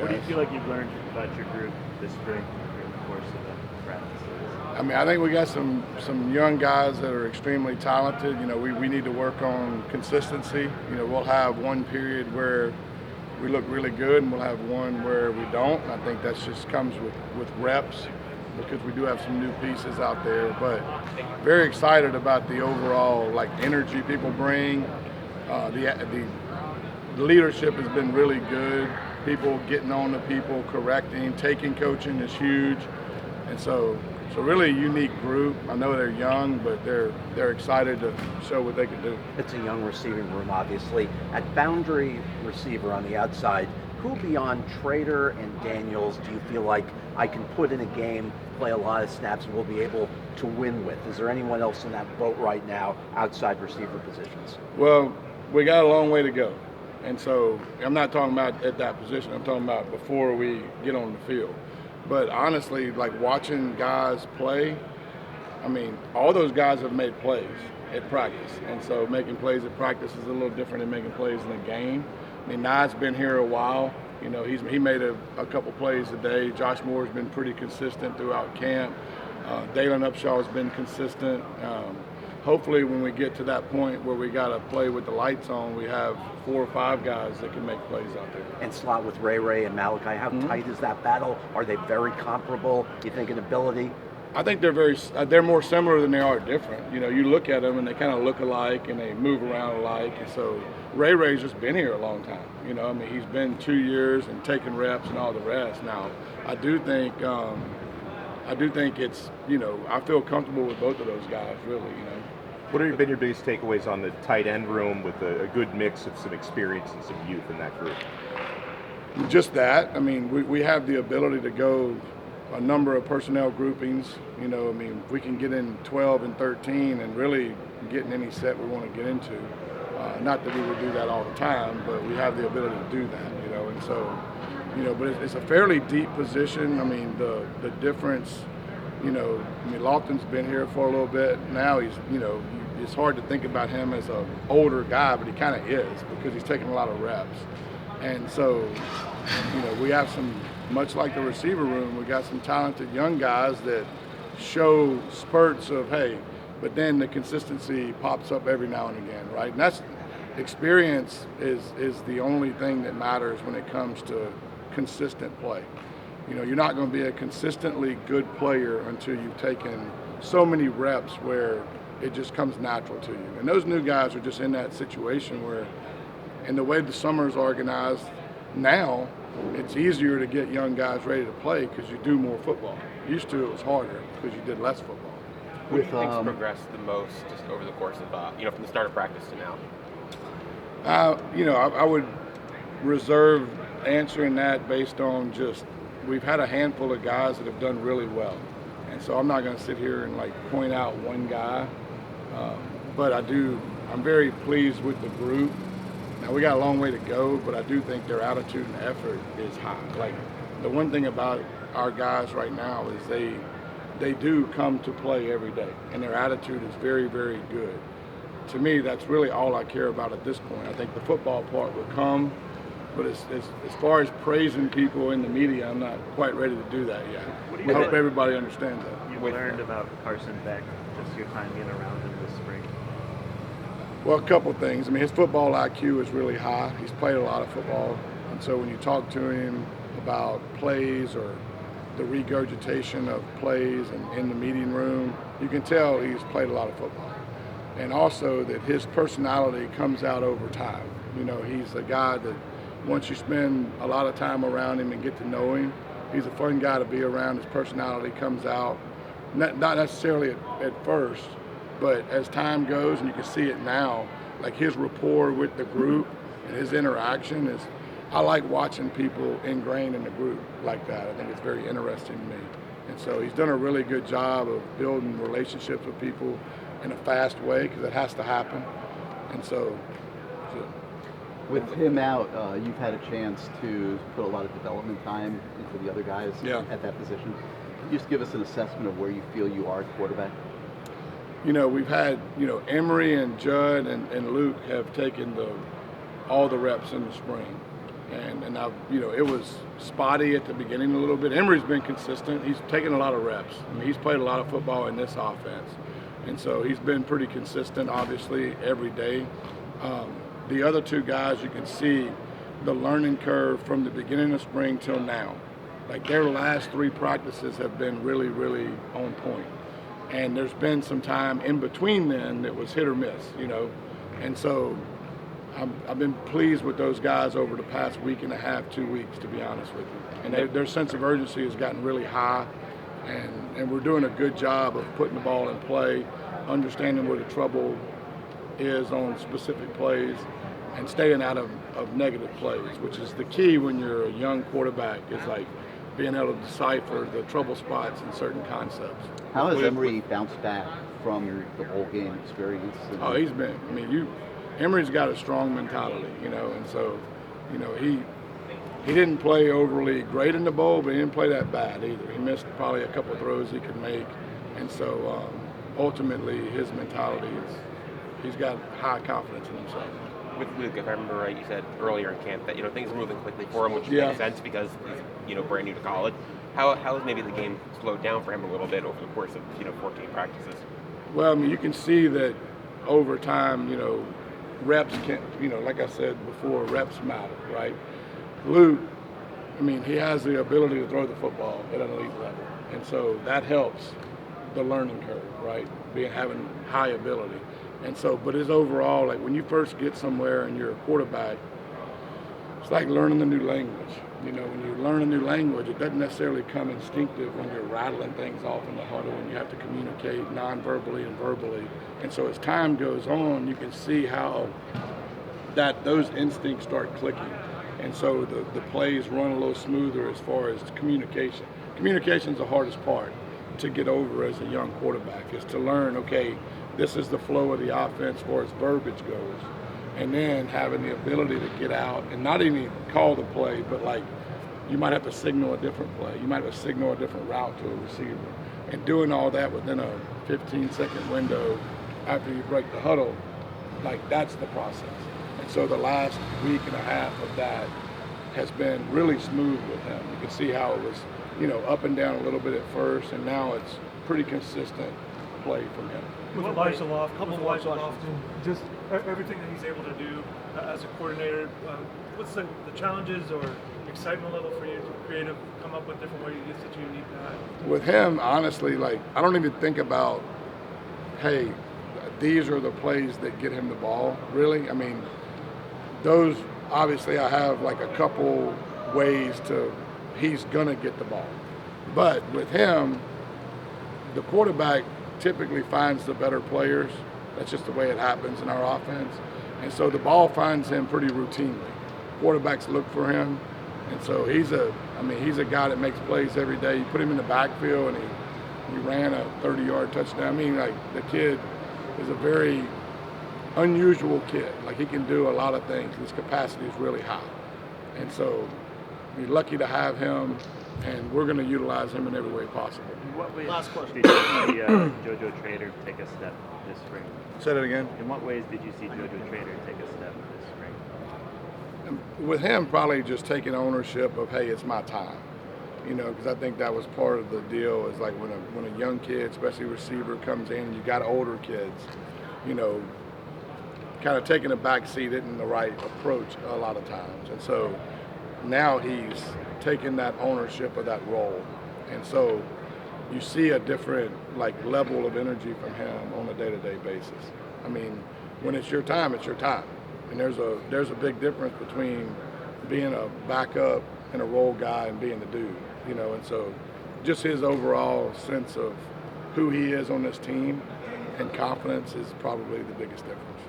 What do you feel like you've learned about your group this spring during the course of the practices? I mean, I think we got some young guys that are extremely talented. You know, we need to work on consistency. You know, we'll have one period where we look really good, and we'll have one where we don't. And I think that just comes with reps, because we do have some new pieces out there. But very excited about the overall energy people bring. The leadership has been really good. People getting on to people, correcting, taking coaching is huge, and so really a unique group. I know they're young, but they're excited to show what they can do. It's a young receiving room, obviously. At boundary receiver on the outside, who beyond Trader and Daniels do you feel like I can put in a game, play a lot of snaps, and we'll be able to win with? Is there anyone else in that boat right now outside receiver positions? Well, we got a long way to go. And so I'm not talking about at that position. I'm talking about before we get on the field. But honestly, watching guys play, I mean, all those guys have made plays at practice. And so making plays at practice is a little different than making plays in the game. I mean, Nye's been here a while. You know, he made a couple plays today. Josh Moore's been pretty consistent throughout camp. Dalen Upshaw's been consistent. Hopefully when we get to that point where we got to play with the lights on, we have 4 or 5 guys that can make plays out there. And slot with Ray and Malachi, how tight is that battle? Are they very comparable, you think, in ability? I think they're more similar than they are different. You know, you look at them and they kind of look alike and they move around alike. And so Ray's just been here a long time. You know, I mean, he's been 2 years and taking reps and all the rest. Now, I do think it's, you know, I feel comfortable with both of those guys, really, you know. What have been your biggest takeaways on the tight end room with a good mix of some experience and some youth in that group? Just that. I mean, we have the ability to go a number of personnel groupings. You know, I mean, we can get in 12 and 13 and really get in any set we want to get into. Not that we would do that all the time, but we have the ability to do that, you know. And so, you know, but it's a fairly deep position. I mean, the difference, you know, I mean, Lofton's been here for a little bit. Now he's, you know, it's hard to think about him as an older guy, but he kind of is, because he's taking a lot of reps. And so, you know, we have some, much like the receiver room, we got some talented young guys that show spurts of, hey, but then the consistency pops up every now and again, right? And that's, experience is the only thing that matters when it comes to consistent play. You know, you're not going to be a consistently good player until you've taken so many reps where it just comes natural to you. And those new guys are just in that situation where, and the way the summer is organized now, it's easier to get young guys ready to play because you do more football. Used to, it was harder because you did less football. What do you think's progressed the most just over the course of, you know, from the start of practice to now? You know, I would reserve answering that based on just, we've had a handful of guys that have done really well. And so I'm not going to sit here and point out one guy. But I'm very pleased with the group. Now we got a long way to go, but I do think their attitude and effort is high. The one thing about our guys right now is they do come to play every day, and their attitude is very, very good. To me, that's really all I care about at this point. I think the football part will come, but as far as praising people in the media, I'm not quite ready to do that yet. I hope everybody understands that. You learned about Carson Beck, just your time being around him this spring. Well, a couple things. I mean, his football IQ is really high. He's played a lot of football. And so when you talk to him about plays or the regurgitation of plays and in the meeting room, you can tell he's played a lot of football. And also that his personality comes out over time. You know, he's a guy that once you spend a lot of time around him and get to know him, he's a fun guy to be around. His personality comes out, not necessarily at first, but as time goes, and you can see it now, his rapport with the group and his interaction is, I like watching people ingrained in the group like that. I think it's very interesting to me. And so he's done a really good job of building relationships with people in a fast way, because it has to happen. And so with him out, you've had a chance to put a lot of development time into the other guys at that position. Can you just give us an assessment of where you feel you are at quarterback? You know, we've had, Emory and Judd and Luke have taken all the reps in the spring. And I've, it was spotty at the beginning a little bit. Emory's been consistent. He's taken a lot of reps. I mean, he's played a lot of football in this offense. And so he's been pretty consistent, obviously, every day. The other two guys, you can see the learning curve from the beginning of spring till now. Like their last 3 practices have been really, really on point. And there's been some time in between then that was hit or miss, And so I've been pleased with those guys over the past week and a half, 2 weeks, to be honest with you. And their sense of urgency has gotten really high, and we're doing a good job of putting the ball in play, understanding where the trouble is on specific plays, and staying out of negative plays, which is the key when you're a young quarterback, is like being able to decipher the trouble spots in certain concepts. How has Emory bounced back from the bowl game experience? Oh, he's been, Emory's got a strong mentality, and so, he didn't play overly great in the bowl, but he didn't play that bad either. He missed probably a couple of throws he could make, and so ultimately his mentality is, he's got high confidence in himself. With Luke, if I remember right, you said earlier in camp that things are moving quickly for him, which makes sense because he's brand new to college. How has maybe the game slowed down for him a little bit over the course of 14 practices? Well, you can see that over time, reps can, like I said before, reps matter, right? Luke, he has the ability to throw the football at an elite level, and so that helps the learning curve, right? Having high ability. And so, but it's overall, like when you first get somewhere and you're a quarterback, it's like learning a new language. When you learn a new language, it doesn't necessarily come instinctive when you're rattling things off in the huddle and you have to communicate non-verbally and verbally. And so as time goes on, you can see how those instincts start clicking. And so the plays run a little smoother as far as communication. Communication's the hardest part to get over as a young quarterback, is to learn, okay, this is the flow of the offense as far as verbiage goes. And then having the ability to get out and not even call the play, but like you might have to signal a different play. You might have to signal a different route to a receiver. And doing all that within a 15-second window after you break the huddle, like that's the process. And so the last week and a half of that has been really smooth with him. You can see how it was, up and down a little bit at first, and now it's pretty consistent play from him. With Elijah Loft, just everything that he's able to do as a coordinator, what's the challenges or excitement level for you to come up with different ways that you need to have? With him, honestly, I don't even think about, hey, these are the plays that get him the ball, really. Those, obviously, I have like a couple ways he's gonna get the ball. But with him, the quarterback typically finds the better players. That's just the way it happens in our offense. And so the ball finds him pretty routinely. Quarterbacks look for him. And so he's a guy that makes plays every day. You put him in the backfield and he ran a 30-yard touchdown. The kid is a very unusual kid. He can do a lot of things. His capacity is really high. And so we're lucky to have him, and we're going to utilize him in every way possible. What ways Last question. did you see Jojo Trader take a step this spring? Say that again? In what ways did you see Jojo Trader take a step this spring? With him, probably just taking ownership of, hey, it's my time. Because I think that was part of the deal, is like when a young kid, especially a receiver, comes in, you got older kids, kind of taking a back seat isn't the right approach a lot of times. And so now he's taking that ownership of that role. And so you see a different level of energy from him on a day-to-day basis. When it's your time, it's your time. And there's a big difference between being a backup and a role guy and being the dude, and so just his overall sense of who he is on this team and confidence is probably the biggest difference.